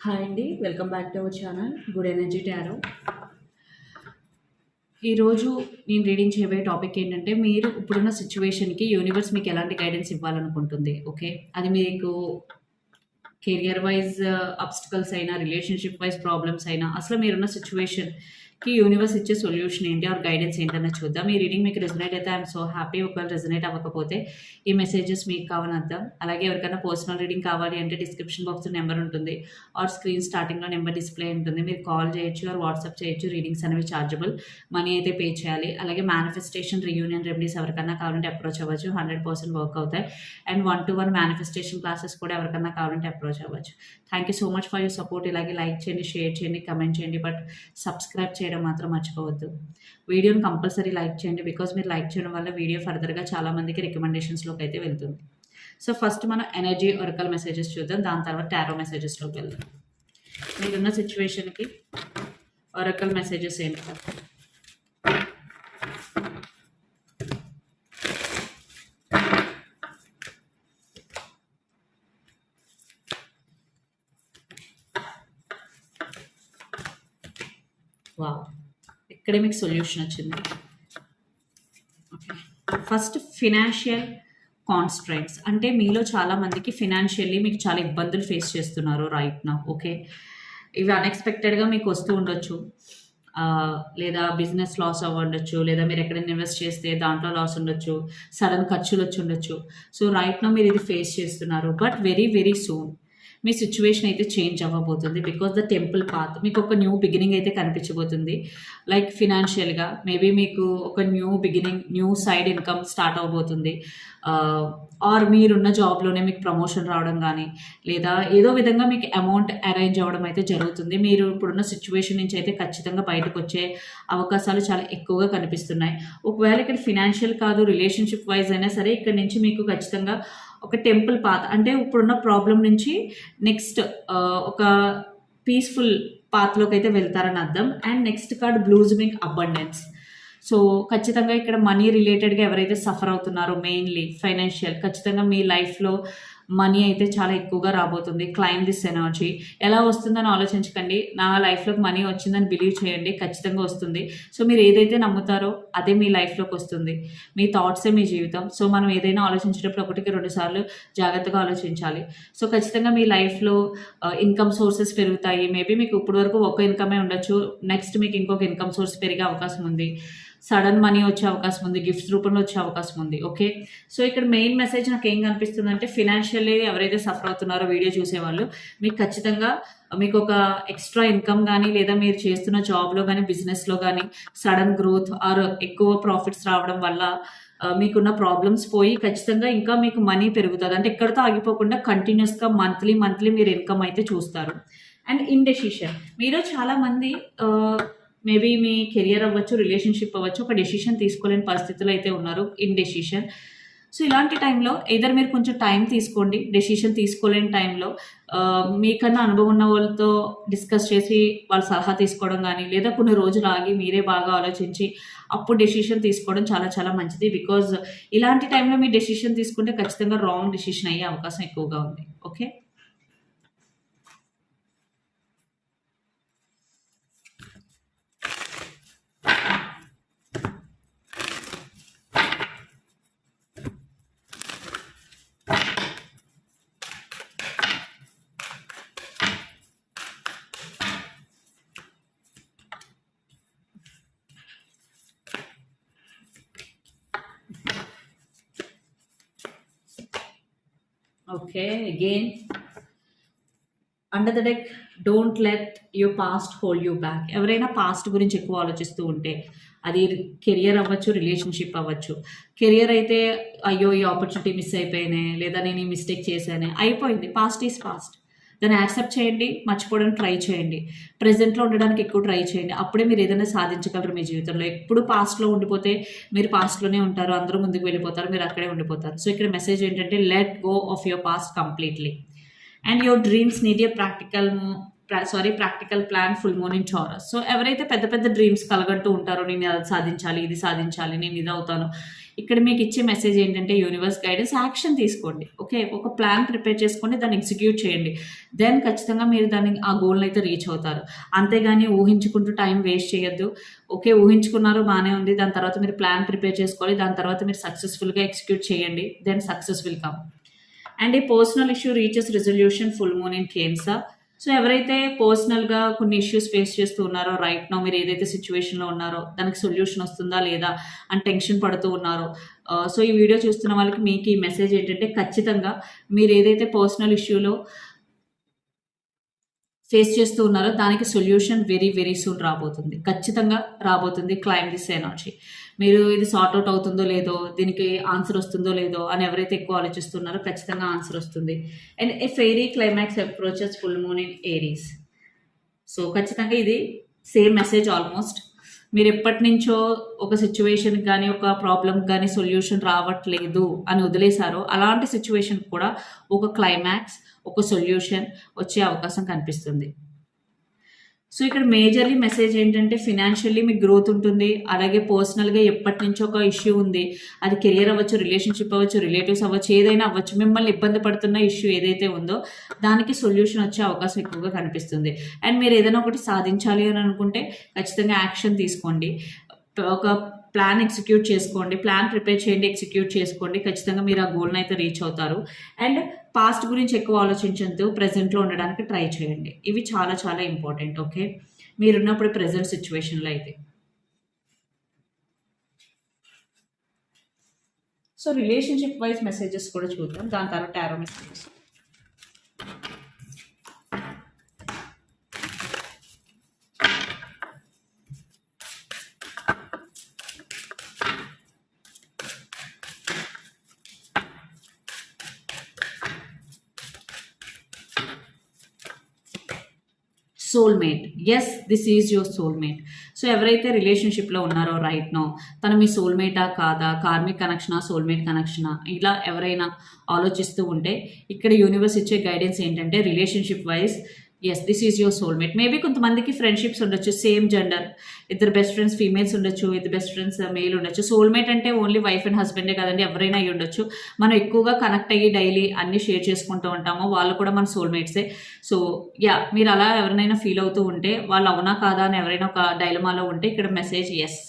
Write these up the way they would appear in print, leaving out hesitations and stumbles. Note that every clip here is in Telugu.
హాయ్ అండి. Welcome back to our channel good energy tarot. ఈరోజు నేను రీడింగ్ చేయబోయే టాపిక్ ఏంటంటే, మీరు ఇప్పుడున్న సిచ్యువేషన్‌కి యూనివర్స్ మీకు ఎలాంటి గైడెన్స్ ఇవ్వాలనుకుంటుంది. ఓకే. అది మీకు కెరియర్ వైజ్ అబ్స్టికల్స్ అయినా, రిలేషన్‌షిప్ వైజ్ ప్రాబ్లమ్స్ అయినా, అసలు మీరున్న సిచ్యువేషన్‌కి యూనివర్స్ ఇచ్చే సొల్యూషన్ ఏంటి ఆర్ గైడెన్స్ ఏంటన్నది చూద్దాం. ఈ రీడింగ్ మీకు రెజొనేట్ అయితే ఐయామ్ సో హ్యాపీ. ఒకవేళ రెజొనేట్ అవ్వకపోతే ఈ మెసేజెస్ మీకు కావని అర్థం. అలాగే ఎవరికైనా పర్సనల్ రీడింగ్ కావాలి అంటే డిస్క్రిప్షన్ బాక్స్‌లో నెంబర్ ఉంటుంది ఆర్ స్క్రీన్ స్టార్టింగ్‌లో నెంబర్ డిస్‌ప్లే ఉంటుంది. మీరు కాల్ చేయొచ్చు ఆర్ వాట్సాప్ చేయొచ్చు. రీడింగ్స్ అనేవి చార్జబుల్. మనీ అయితే పే చేయాలి. అలాగే మేనిఫెస్టేషన్, రీయూనియన్ రెమెడీస్ ఎవరికన్నా కావాలంటే అప్రోచ్ అవ్వచ్చు. 100% వర్క్ అవుతాయి. అండ్ 1-to-1 మేనిఫెస్టేషన్ క్లాసెస్ కూడా ఎవరికన్నా కావాలంటే అప్రోచ్ అవ్వచ్చు. Thank you so much for your support. ఇలాగే లైక్ చేయండి, షేర్ చేయండి, కమెంట్ చేయండి. బట్ సబ్స్క్రైబ్ చేయడం మాత్రం మర్చిపోవద్దు. వీడియోని కంపల్సరీ లైక్ చేయండి. బికాజ్ మీరు లైక్ చేయడం వల్ల వీడియో ఫర్దర్గా చాలా మందికి రికమెండేషన్స్లోకి అయితే వెళ్తుంది. సో ఫస్ట్ మనం ఎనర్జీ ఒరకల్ మెసేజెస్ చూద్దాం. దాని తర్వాత టారో మెసేజెస్లోకి వెళ్దాం. మీరున్న సిచ్యువేషన్కి ఒరకల్ మెసేజెస్ ఏంటి? వావ్, ఇక్కడే మీకు సొల్యూషన్ వచ్చింది. ఓకే. ఫస్ట్ ఫినాన్షియల్ కాన్స్ట్రైంట్స్ అంటే మీలో చాలా మందికి ఫినాన్షియల్లీ మీకు చాలా ఇబ్బందులు ఫేస్ చేస్తున్నారు రైట్ నౌ. ఓకే. ఇవి అన్ఎక్స్పెక్టెడ్గా మీకు వస్తూ ఉండొచ్చు. లేదా బిజినెస్ లాస్ అవ్వండొచ్చు, లేదా మీరు ఎక్కడైనా ఇన్వెస్ట్ చేస్తే దాంట్లో లాస్ ఉండొచ్చు, సడన్ ఖర్చులు వచ్చి ఉండొచ్చు. సో రైట్ నౌ మీరు ఇది ఫేస్ చేస్తున్నారు. బట్ వెరీ వెరీ సూన్ మీ సిచ్యువేషన్ అయితే చేంజ్ అవ్వబోతుంది. బికాస్ ద టెంపుల్ పాత్ మీకు ఒక న్యూ బిగినింగ్ అయితే కనిపించబోతుంది. లైక్ ఫినాన్షియల్గా మేబీ మీకు ఒక new beginning, new side income start అవబోతుంది. ఆర్ మీరున్న జాబ్లోనే మీకు ప్రమోషన్ రావడం కానీ, లేదా ఏదో విధంగా మీకు అమౌంట్ అరేంజ్ అవ్వడం అయితే జరుగుతుంది. మీరు ఇప్పుడున్న సిచ్యువేషన్ నుంచి అయితే ఖచ్చితంగా బయటకు వచ్చే అవకాశాలు చాలా ఎక్కువగా కనిపిస్తున్నాయి. ఒకవేళ ఇక్కడ ఫినాన్షియల్ కాదు, రిలేషన్షిప్ వైజ్ అయినా సరే ఇక్కడ నుంచి మీకు ఖచ్చితంగా ఒక టెంపుల్ పాత్ అంటే ఇప్పుడున్న ప్రాబ్లం నుంచి నెక్స్ట్ ఒక పీస్ఫుల్ పాత్లోకి అయితే వెళ్తారని అర్థం. And next card blossoming abundance. So ఖచ్చితంగా ఇక్కడ మనీ రిలేటెడ్గా ఎవరైతే సఫర్ అవుతున్నారో, మెయిన్లీ ఫైనాన్షియల్, ఖచ్చితంగా మీ లైఫ్లో మనీ అయితే చాలా ఎక్కువగా రాబోతుంది. Claim this energy. ఎలా వస్తుందని ఆలోచించకండి. నా లైఫ్లోకి మనీ వచ్చిందని బిలీవ్ చేయండి, ఖచ్చితంగా వస్తుంది. సో మీరు ఏదైతే నమ్ముతారో అదే మీ లైఫ్లోకి వస్తుంది. మీ థాట్సే మీ జీవితం. సో మనం ఏదైనా ఆలోచించేటప్పుడు 1-2 సార్లు జాగ్రత్తగా ఆలోచించాలి. సో ఖచ్చితంగా మీ లైఫ్లో ఇన్కమ్ సోర్సెస్ పెరుగుతాయి. మేబీ మీకు ఇప్పుడు వరకు ఒక ఇన్కమే ఉండొచ్చు, నెక్స్ట్ మీకు ఇంకొక ఇన్కమ్ సోర్స్ పెరిగే అవకాశం ఉంది. సడన్ మనీ వచ్చే అవకాశం ఉంది, గిఫ్ట్స్ రూపంలో వచ్చే అవకాశం ఉంది. ఓకే. సో ఇక్కడ మెయిన్ మెసేజ్ నాకు ఏం కనిపిస్తుంది అంటే, ఫినాన్షియల్లీ ఎవరైతే సఫర్ అవుతున్నారో వీడియో చూసేవాళ్ళు, మీకు ఖచ్చితంగా మీకు ఒక ఎక్స్ట్రా ఇన్కమ్ కానీ, లేదా మీరు చేస్తున్న జాబ్లో కానీ, బిజినెస్లో కానీ సడన్ గ్రోత్ ఆర్ ఎక్కువ ప్రాఫిట్స్ రావడం వల్ల మీకున్న ప్రాబ్లమ్స్ పోయి ఖచ్చితంగా ఇంకా మీకు మనీ పెరుగుతుంది. అంటే ఎక్కడితో ఆగిపోకుండా కంటిన్యూస్గా మంత్లీ మీరు ఇన్కమ్ అయితే చూస్తారు. And indecision. మీరు చాలామంది మేబీ మీ కెరియర్ అవ్వచ్చు, రిలేషన్షిప్ అవ్వచ్చు, ఒక డెసిషన్ తీసుకోలేని పరిస్థితులు అయితే ఉన్నారు. ఇండెసిషన్. సో ఇలాంటి టైంలో ఎయిదర్ మీరు కొంచెం టైం తీసుకోండి. డెసిషన్ తీసుకోలేని టైంలో మీకన్నా అనుభవం ఉన్న వాళ్ళతో డిస్కస్ చేసి వాళ్ళ సలహా తీసుకోవడం కానీ, లేదా కొన్ని రోజులు ఆగి మీరే బాగా ఆలోచించి అప్పుడు డెసిషన్ తీసుకోవడం చాలా చాలా మంచిది. బికాజ్ ఇలాంటి టైంలో మీ డెసిషన్ తీసుకుంటే ఖచ్చితంగా రాంగ్ డెసిషన్ అయ్యే అవకాశం ఎక్కువగా ఉంది. Okay. Okay. Again under the deck, don't let your past hold you back. ఎవరైనా పాస్ట్ గురించి ఎక్కువ ఆలోచిస్తూ ఉంటే, అది కెరియర్ అవ్వచ్చు, రిలేషన్షిప్ అవ్వచ్చు. కెరియర్ అయితే అయ్యో ఈ ఆపర్చునిటీ మిస్ అయిపోయినాయి, లేదా నేను ఈ మిస్టేక్ చేశానే, అయిపోయింది. Past is past. దాన్ని యాక్సెప్ట్ చేయండి, మర్చిపోవడానికి ట్రై చేయండి. ప్రెజెంట్లో ఉండడానికి ఎక్కువ ట్రై చేయండి. అప్పుడే మీరు ఏదైనా సాధించగలరు మీ జీవితంలో. ఎప్పుడు పాస్ట్లో ఉండిపోతే మీరు పాస్ట్లోనే ఉంటారు, అందరూ ముందుకు వెళ్ళిపోతారు, మీరు అక్కడే ఉండిపోతారు. సో ఇక్కడ మెసేజ్ ఏంటంటే, let go of your past completely. And your dreams need a practical plan. Full moon in taurus. So ఎవరైతే పెద్ద పెద్ద డ్రీమ్స్ కలగంటూ ఉంటారో, నేను అది సాధించాలి, ఇది సాధించాలి, నేను ఇది అవుతాను, ఇక్కడ మీకు ఇచ్చే మెసేజ్ ఏంటంటే యూనివర్స్ గైడెన్స్, యాక్షన్ తీసుకోండి. ఓకే, ఒక ప్లాన్ ప్రిపేర్ చేసుకొని దాన్ని ఎగ్జిక్యూట్ చేయండి. దెన్ ఖచ్చితంగా మీరు ఆ గోల్ని అయితే రీచ్ అవుతారు. అంతేగాని ఊహించుకుంటూ టైం వేస్ట్ చేయొద్దు. ఓకే, ఊహించుకున్నారు బాగానే ఉంది, దాని తర్వాత మీరు ప్లాన్ ప్రిపేర్ చేసుకోవాలి, దాని తర్వాత మీరు సక్సెస్ఫుల్గా ఎగ్జిక్యూట్ చేయండి. Then success will come. And ఈ personal issue reaches resolution full moon in Cancer. So ఎవరైతే పర్సనల్గా కొన్ని ఇష్యూస్ ఫేస్ చేస్తూ ఉన్నారో రైట్ నో, మీరు ఏదైతే సిచ్యువేషన్లో ఉన్నారో దానికి సొల్యూషన్ వస్తుందా లేదా అని టెన్షన్ పడుతూ ఉన్నారో, సో ఈ వీడియో చూస్తున్న వాళ్ళకి మీకు ఈ మెసేజ్ ఏంటంటే ఖచ్చితంగా మీరు ఏదైతే పర్సనల్ ఇష్యూలో ఫేస్ చేస్తూ ఉన్నారో దానికి సొల్యూషన్ వెరీ వెరీ సూన్ రాబోతుంది, ఖచ్చితంగా రాబోతుంది. Claim this energy. మీరు ఇది సార్ట్ అవుట్ అవుతుందో లేదో, దీనికి ఆన్సర్ వస్తుందో లేదో అని ఎవరైతే ఎక్కువ ఆలోచిస్తున్నారో ఖచ్చితంగా ఆన్సర్ వస్తుంది. And A fairy climax approaches full moon in Aries. So ఖచ్చితంగా ఇది సేమ్ మెసేజ్ ఆల్మోస్ట్. మీరు ఎప్పటి నుంచో ఒక సిచ్యువేషన్కి కానీ ఒక ప్రాబ్లమ్కి కానీ సొల్యూషన్ రావట్లేదు అని వదిలేశారో అలాంటి సిచ్యువేషన్ కూడా ఒక క్లైమాక్స్, ఒక సొల్యూషన్ వచ్చే అవకాశం కనిపిస్తుంది. సో ఇక్కడ మేజర్లీ మెసేజ్ ఏంటంటే ఫినాన్షియల్లీ మీకు గ్రోత్ ఉంటుంది. అలాగే పర్సనల్గా ఎప్పటి నుంచో ఒక ఇష్యూ ఉంది, అది కెరియర్ అవ్వచ్చు, రిలేషన్షిప్ అవ్వచ్చు, రిలేటివ్స్ అవ్వచ్చు, ఏదైనా అవ్వచ్చు, మిమ్మల్ని ఇబ్బంది పడుతున్న ఇష్యూ ఏదైతే ఉందో దానికి సొల్యూషన్ వచ్చే అవకాశం ఎక్కువగా కనిపిస్తుంది. అండ్ మీరు ఏదైనా ఒకటి సాధించాలి అని అనుకుంటే ఖచ్చితంగా యాక్షన్ తీసుకోండి. ఒక ప్లాన్ ఎగ్జిక్యూట్ చేసుకోండి, ప్లాన్ ప్రిపేర్ చేయండి, ఎగ్జిక్యూట్ చేసుకోండి. ఖచ్చితంగా మీరు ఆ గోల్ని అయితే రీచ్ అవుతారు. అండ్ పాస్ట్ గురించి ఎక్కువ ఆలోచించద్దు, ప్రెజెంట్లో ఉండడానికి ట్రై చేయండి. ఇవి చాలా చాలా ఇంపార్టెంట్. ఓకే, మీరున్నప్పుడు ప్రెజెంట్ సిచ్యువేషన్లో అయితే. సో రిలేషన్షిప్ వైజ్ మెసేజెస్ కూడా చూద్దాం, దాని తర్వాత tarot messages. Soulmate, yes this is your soulmate. So ఎవరైతే రిలేషన్షిప్లో ఉన్నారో రైట్ నో, తను మీ సోల్మేటా కాదా, కార్మిక్ కనెక్షనా, సోల్మేట్ కనెక్షనా, ఇలా ఎవరైనా ఆలోచిస్తూ ఉంటే ఇక్కడ యూనివర్స్ ఇచ్చే గైడెన్స్ ఏంటంటే relationship wise yes this is your soulmate. Maybe కొంతమందికి ఫ్రెండ్షిప్స్ ఉండొచ్చు, సేమ్ జెండర్, ఇద్దరు బెస్ట్ ఫ్రెండ్స్ ఫీమేల్స్ ఉండొచ్చు, ఇద్దరు బెస్ట్ ఫ్రెండ్స్ మేల్ ఉండొచ్చు. సోల్మేట్ అంటే ఓన్లీ వైఫ్ అండ్ హస్బెండే కదండి, ఎవరైనా అయ్యి ఉండొచ్చు. మనం ఎక్కువగా కనెక్ట్ అయ్యి డైలీ అన్ని షేర్ చేసుకుంటూ ఉంటాము, వాళ్ళు కూడా మన సోల్మేట్సే. సో యా, మీరు అలా ఎవరినైనా ఫీల్ అవుతూ ఉంటే, వాళ్ళు అవునా కాదా అని ఎవరైనా ఒక డైలమాలో ఉంటే ఇక్కడ message yes.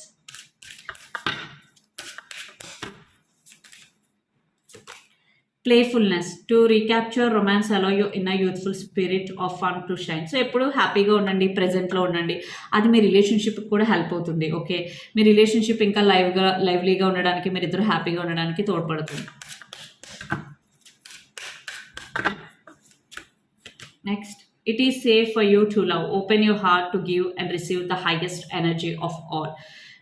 Playfulness to recapture romance, allow you in a youthful spirit of fun to shine. So ఎప్పుడు హ్యాపీగా ఉండండి, ప్రెజెంట్లో ఉండండి, అది మీ రిలేషన్షిప్కి కూడా హెల్ప్ అవుతుంది. ఓకే, మీ రిలేషన్షిప్ ఇంకా లైవ్లీగా ఉండడానికి, మీరు ఇద్దరు హ్యాపీగా ఉండడానికి తోడ్పడుతుంది. Next, it is safe for you to love, open your heart to give and receive the highest energy of all.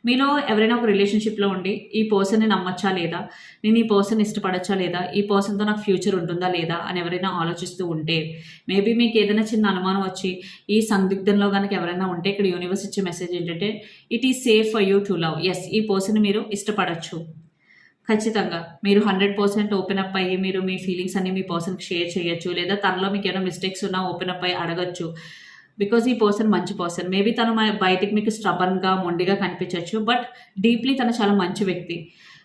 మీలో ఎవరైనా ఒక రిలేషన్షిప్లో ఉండి ఈ పర్సన్ని నమ్మచ్చా లేదా, నేను ఈ పర్సన్ ఇష్టపడచ్చా లేదా, ఈ పర్సన్తో నాకు ఫ్యూచర్ ఉంటుందా లేదా అని ఎవరైనా ఆలోచిస్తూ ఉంటే, మేబీ మీకు ఏదైనా చిన్న అనుమానం వచ్చి ఈ సందిగ్ధంలో కనుక ఎవరైనా ఉంటే ఇక్కడ యూనివర్స్ ఇచ్చే మెసేజ్ ఏంటంటే it is safe for you to love. Yes, ఈ పర్సన్ని మీరు ఇష్టపడచ్చు. ఖచ్చితంగా మీరు 100% ఓపెన్ అప్ అయ్యి మీరు మీ ఫీలింగ్స్ అన్ని మీ పర్సన్కి షేర్ చేయొచ్చు, లేదా తనలో మీకు ఏమైనా మిస్టేక్స్ ఉన్నా ఓపెన్ అప్ అయ్యి అడగచ్చు. బికాజ్ ఈ పర్సన్ మంచి పర్సన్. మేబీ తను బయటికి మీకు స్టబన్గా మొండిగా కనిపించవచ్చు, బట్ డీప్లీ తను చాలా మంచి వ్యక్తి.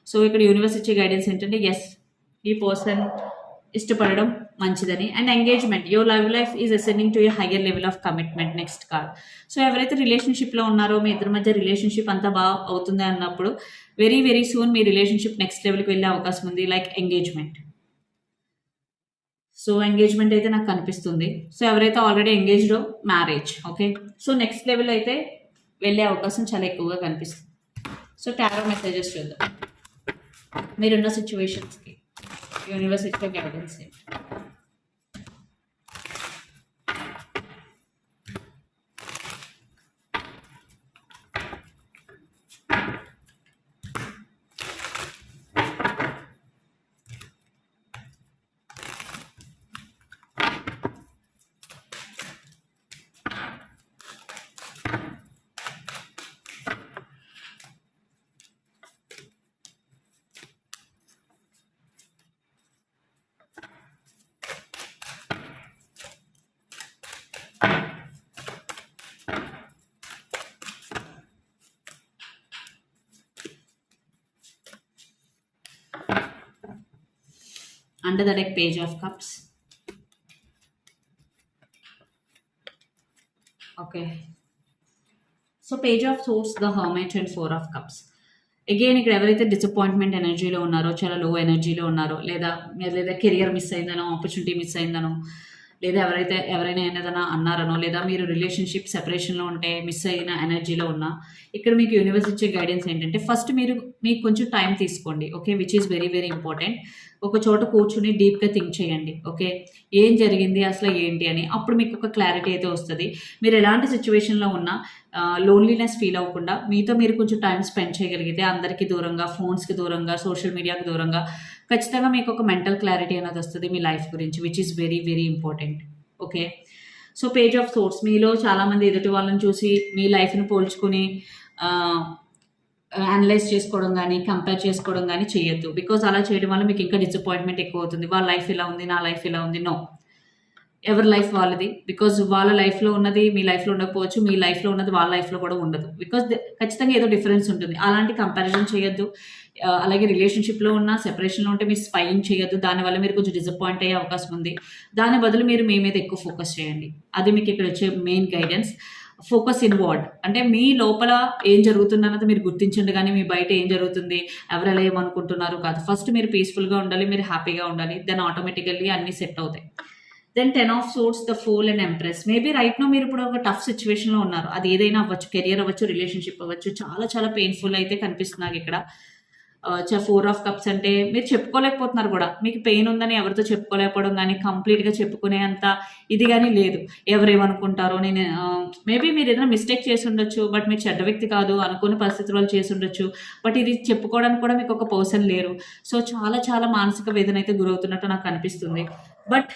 సో ఇక్కడ యూనివర్స్ ఇచ్చే గైడెన్స్ ఏంటంటే ఎస్, ఈ పర్సన్ ఇష్టపడడం మంచిదని. And engagement, your life is ascending to A higher level of commitment. Next card. So ఎవరైతే రిలేషన్షిప్లో ఉన్నారో, మీ ఇద్దరి మధ్య రిలేషన్షిప్ అంతా బాగా అవుతుంది అన్నప్పుడు వెరీ వెరీ సూన్ మీ రిలేషన్షిప్ నెక్స్ట్ లెవెల్కి వెళ్ళే అవకాశం ఉంది, లైక్ ఎంగేజ్మెంట్. సో ఎంగేజ్మెంట్ అయితే నాకు కనిపిస్తుంది. సో ఎవరైతే ఆల్రెడీ ఎంగేజ్డో marriage. Okay, so next level అయితే వెళ్ళే అవకాశం చాలా ఎక్కువగా కనిపిస్తుంది. సో టారో మెసేజెస్ చూద్దాం, మీరున్న సిచ్యువేషన్స్కి యూనివర్స్ ఇచ్చే guidance. Under the deck, Page of Cups. Okay. So page of swords, the hermit and 4 of cups. Again ఇక్కడ ఎవరైతే డిసప్పాయింట్మెంట్ ఎనర్జీలో ఉన్నారో, చాలా లో ఎనర్జీలో ఉన్నారో, లేదా కెరియర్ మిస్ అయిందనో, ఆపర్చునిటీ మిస్ అయిందనో, లేదా ఎవరైనా ఏదైనా అన్నారనో, లేదా మీరు రిలేషన్షిప్ సెపరేషన్లో ఉంటే మిస్ అయిన ఎనర్జీలో ఉన్నా, ఇక్కడ మీకు యూనివర్స్ ఇచ్చే గైడెన్స్ ఏంటంటే ఫస్ట్ మీకు కొంచెం టైం తీసుకోండి. Okay, which is very very important. ఒక చోట కూర్చుని డీప్గా థింక్ చేయండి. ఓకే, ఏం జరిగింది అసలు ఏంటి అని. అప్పుడు మీకు ఒక క్లారిటీ అయితే వస్తుంది. మీరు ఎలాంటి సిచ్యువేషన్లో ఉన్నా లోన్లీనెస్ ఫీల్ అవ్వకుండా మీతో మీరు కొంచెం టైం స్పెండ్ చేయగలిగితే, అందరికీ దూరంగా, ఫోన్స్కి దూరంగా, సోషల్ మీడియాకి దూరంగా, ఖచ్చితంగా మీకు ఒక మెంటల్ క్లారిటీ అనేది వస్తుంది మీ లైఫ్ గురించి, which is very very important. Okay, so page of source, మీలో చాలామంది ఎదుటి వాళ్ళని చూసి మీ లైఫ్ని పోల్చుకుని అనలైజ్ చేసుకోవడం కానీ, కంపేర్ చేసుకోవడం కానీ చేయొద్దు. బికాజ్ అలా చేయడం వల్ల మీకు ఇంకా డిసప్పాయింట్మెంట్ ఎక్కువ అవుతుంది. వాళ్ళ లైఫ్ ఇలా ఉంది, నా లైఫ్ ఇలా ఉంది. నో, ఎవరి లైఫ్ వాళ్ళది. బికాజ్ వాళ్ళ లైఫ్లో ఉన్నది మీ లైఫ్లో ఉండకపోవచ్చు, మీ లైఫ్లో ఉన్నది వాళ్ళ లైఫ్లో కూడా ఉండదు. బికాజ్ ఖచ్చితంగా ఏదో డిఫరెన్స్ ఉంటుంది. అలాంటి కంపారిజన్ చేయొద్దు. అలాగే రిలేషన్షిప్లో ఉన్న, సెపరేషన్లో ఉంటే మీరు స్పైయింగ్ చేయొద్దు. దానివల్ల మీరు కొంచెం డిసప్పాయింట్ అయ్యే అవకాశం ఉంది. దాని బదులు మీరు మీ మీద ఎక్కువ ఫోకస్ చేయండి. అది మీకు ఇక్కడ వచ్చే మెయిన్ గైడెన్స్. ఫోకస్ ఇన్వార్డ్ అంటే మీ లోపల ఏం జరుగుతుందన్నది మీరు గుర్తించండి, కానీ మీ బయట ఏం జరుగుతుంది, ఎవరెలా ఏమనుకుంటున్నారు కాదు. ఫస్ట్ మీరు పీస్ఫుల్గా ఉండాలి, మీరు హ్యాపీగా ఉండాలి. దెన్ ఆటోమేటికల్లీ అన్నీ సెట్ అవుతాయి. Then 10 of swords, the fool and empress. Maybe right now మీరు ఇప్పుడు ఒక టఫ్ సిచ్యువేషన్లో ఉన్నారు. అది ఏదైనా అవ్వచ్చు, కెరియర్ అవ్వచ్చు, రిలేషన్షిప్ అవ్వచ్చు. చాలా చాలా పెయిన్ఫుల్ అయితే కనిపిస్తున్నారు ఇక్కడ. 4 ఆఫ్ కప్స్ అంటే మీరు చెప్పుకోలేకపోతున్నారు కూడా. మీకు పెయిన్ ఉందని ఎవరితో చెప్పుకోలేకపోవడం కానీ, కంప్లీట్గా చెప్పుకునే అంత ఇది కానీ లేదు. ఎవరేమనుకుంటారో, నేను మేబీ మీరు ఏదైనా మిస్టేక్ చేసి ఉండొచ్చు, బట్ మీరు చెడ్డ వ్యక్తి కాదు, అనుకున్న పరిస్థితుల వాళ్ళు చేసి ఉండొచ్చు. బట్ ఇది చెప్పుకోవడానికి కూడా మీకు ఒక పర్సన్ లేరు. సో చాలా చాలా మానసిక వేదన అయితే గురవుతున్నట్టు నాకు అనిపిస్తుంది. But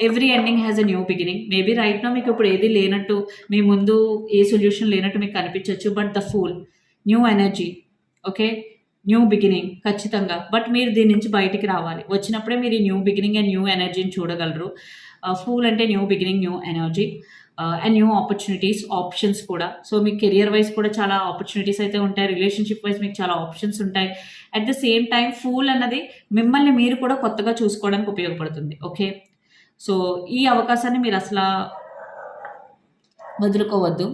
every ending has a new beginning. Maybe right now మీకు ఇప్పుడు ఏది లేనట్టు, మీ ముందు ఏ సొల్యూషన్ లేనట్టు మీకు కనిపించవచ్చు. But the fool, new energy. Okay, new beginning ఖచ్చితంగా. బట్ మీరు దీని నుంచి బయటికి రావాలి. వచ్చినప్పుడే మీరు ఈ న్యూ బిగినింగ్ అండ్ న్యూ ఎనర్జీని చూడగలరు. ఫూల్ అంటే new beginning, new energy and new opportunities, options కూడా. సో మీకు కెరియర్ వైజ్ కూడా చాలా ఆపర్చునిటీస్ అయితే ఉంటాయి. రిలేషన్షిప్ వైజ్ మీకు చాలా ఆప్షన్స్ ఉంటాయి. At the same time fool అన్నది మిమ్మల్ని మీరు కూడా కొత్తగా చూసుకోవడానికి ఉపయోగపడుతుంది. ఓకే, సో ఈ అవకాశాన్ని మీరు అసలు వదులుకోవద్దు.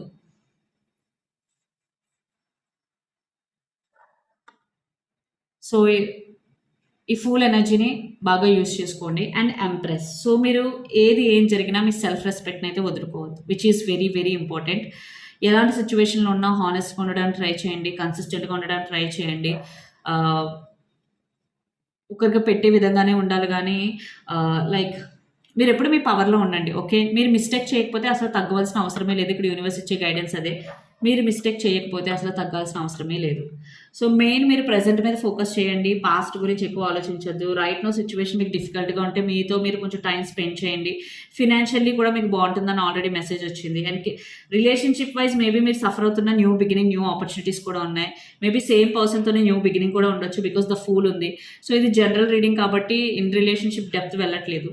సో ఈ ఫూల్ ఎనర్జీని బాగా యూజ్ చేసుకోండి. అండ్ ఎంప్రెస్, సో మీరు ఏం జరిగినా మీ సెల్ఫ్ రెస్పెక్ట్ని అయితే వదులుకోవద్దు, which is very very important. ఎలాంటి సిచ్యువేషన్లో ఉన్నా హానెస్ట్గా ఉండడానికి ట్రై చేయండి, కన్సిస్టెంట్గా ఉండడానికి ట్రై చేయండి. ఒకరికి పెట్టే విధంగానే ఉండాలి, కానీ లైక్ మీరు ఎప్పుడు మీ పవర్లో ఉండండి. ఓకే, మీరు మిస్టేక్ చేయకపోతే అసలు తగ్గవలసిన అవసరమే లేదు. ఇక్కడ యూనివర్స్ ఇచ్చే గైడెన్స్ అదే. మీరు మిస్టేక్ చేయకపోతే అసలు తగ్గాల్సిన అవసరమే లేదు. సో మెయిన్ మీరు ప్రెజెంట్ మీద ఫోకస్ చేయండి. పాస్ట్ గురించి ఎక్కువ ఆలోచించొద్దు. రైట్ నో సిచ్యువేషన్ మీకు డిఫికల్ట్గా ఉంటే మీతో మీరు కొంచెం టైం స్పెండ్ చేయండి. ఫినాన్షియల్లీ కూడా మీకు బాగుంటుందని ఆల్రెడీ మెసేజ్ వచ్చింది. అండ్ రిలేషన్షిప్ వైజ్ మేబీ మీరు సఫర్ అవుతున్న న్యూ బిగినింగ్, న్యూ ఆపర్చునిటీస్ కూడా ఉన్నాయి. మేబీ సేమ్ పర్సన్తోనే న్యూ బిగినింగ్ కూడా ఉండొచ్చు, బికాస్ ద ఫూల్ ఉంది. సో ఇది జనరల్ రీడింగ్ కాబట్టి ఇన్ రిలేషన్షిప్ డెప్త్ వెళ్ళట్లేదు.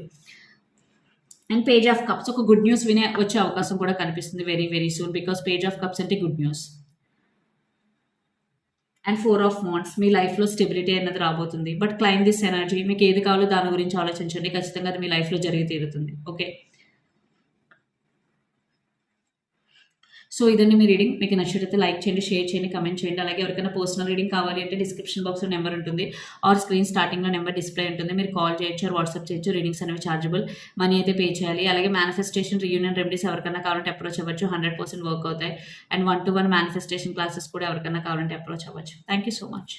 అండ్ పేజ్ ఆఫ్ కప్స్, ఒక గుడ్ న్యూస్ వినే వచ్చే అవకాశం కూడా కనిపిస్తుంది very very soon, because page of cups అంటే good news. And 4 of wands, మీ లైఫ్లో స్టెబిలిటీ అనేది రాబోతుంది. బట్ క్లైమ్ దిస్ ఎనర్జీ, మీకు ఏది కావాలో దాని గురించి ఆలోచించండి. ఖచ్చితంగా అది మీ లైఫ్లో జరిగి తీరుతుంది. ఓకే, సో ఇదండి మీ రీడింగ్. మీకు నచ్చినట్లయితే లైక్ చేయండి, షేర్ చేయండి, కమెంట్ చేయండి. అలాగే ఎవరికైనా పర్సనల్ రీడింగ్ కావాలి అంటే డిస్క్రిప్షన్ బాక్స్లో నెంబర్ ఉంటుంది, ఆర్ స్క్రీన్ స్టార్టింగ్లో నెంబర్ డిస్ప్లే ఉంటుంది. మీరు కాల్ చేయొచ్చు, వాట్సాప్ చేయొచ్చు. రీడింగ్స్ అనేవి చార్జబుల్, మనీ అయితే పే చేయాలి. అలాగే మేనిఫెస్టేషన్, రీయూనియన్ రెమెడీస్ ఎవరికైనా కావాలంటే అప్రోచ్ అవ్వచ్చు. 100% వర్క్ అవుతాయి. అండ్ 1-to-1 మేనిఫెస్టేషన్ క్లాసెస్ కూడా ఎవరికైనా కావాలంటే అప్రోచ్ అవ్వచ్చు. Thank you so much.